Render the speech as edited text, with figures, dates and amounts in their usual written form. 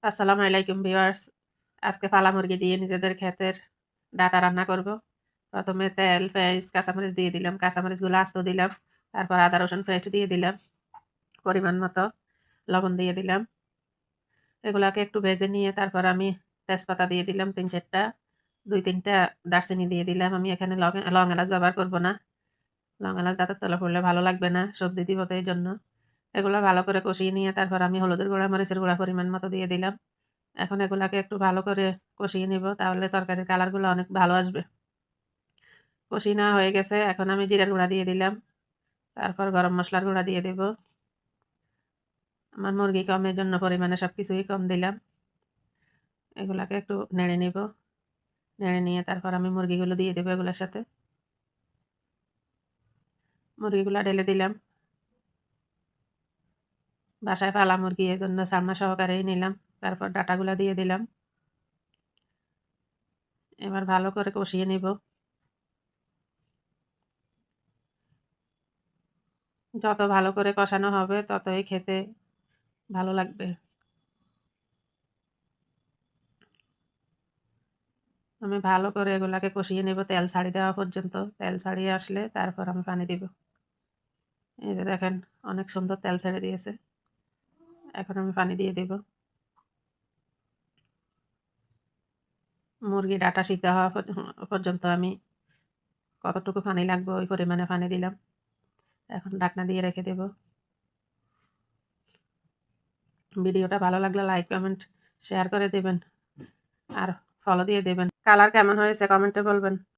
আসসালামু আলাইকুম ভিউয়ার্স। আজকে ফালা মুরগি দিয়ে নিজেদের ক্ষেতের ডাটা রান্না করব। প্রথমে তেল, পেঁয়াজ, কাঁচামরিচ দিয়ে দিলাম। কাঁচামরিচগুলো আস্ত দিলাম। তারপর আদা রসুন পেস্ট দিয়ে দিলাম। পরিমাণ মতো লবণ দিয়ে দিলাম। এগুলাকে একটু ভেজে নিয়ে তারপর আমি তেজপাতা দিয়ে দিলাম ৩-৪ টা। ২-৩ টা দারচিনি দিয়ে দিলাম। আমি এখানে লং এলাচ ব্যবহার করব না। লং এলাচ দাঁতের তলা পড়লে ভালো লাগবে না। সবজি দিব তো এইজন্য। এগুলো ভালো করে কষিয়ে নিয়ে তারপর আমি হলুদের গুঁড়া, মরিচের গুঁড়া পরিমাণ মতো দিয়ে দিলাম। এখন এগুলাকে একটু ভালো করে কষিয়ে নিব, তাহলে তরকারির কালারগুলো অনেক ভালো আসবে। কষিয়ে নেওয়া হয়ে গেছে, এখন আমি জিরার গুঁড়া দিয়ে দিলাম। তারপর গরম মশলার গুঁড়া দিয়ে দেব। আমার মুরগি কম, এর জন্য পরিমাণে সব কিছুই কম দিলাম। এগুলাকে একটু নেড়ে নিব। নেড়ে নিয়ে তারপর আমি মুরগিগুলো দিয়ে দেবো এগুলোর সাথে। মুরগিগুলো ঢেলে দিলাম। বাসায় পালা মুরগি, এই জন্য সালমা সহকারেই নিলাম। তারপর ডাটাগুলো দিয়ে দিলাম। এবার ভালো করে কষিয়ে নিব। যত ভালো করে কষানো হবে ততই খেতে ভালো লাগবে। আমি ভালো করে এগুলাকে কষিয়ে নেব তেল ছাড়ি দেওয়া পর্যন্ত। তেল ছাড়িয়ে আসলে তারপর আমি পানি দিব। এই যে দেখেন, অনেক সুন্দর তেল ছেড়ে দিয়েছে। এখন আমি পানি দিয়ে দেব। মুরগি ডাটা সিদ্ধ হওয়া পর্যন্ত আমি কতটুকু পানি লাগবে ওই পরিমাণে পানি দিলাম। এখন ঢাকনা দিয়ে রেখে দেব। ভিডিওটা ভালো লাগলে লাইক, কমেন্ট, শেয়ার করে দেবেন আর ফলো দিয়ে দেবেন। কালার কেমন হয়েছে কমেন্টে বলবেন।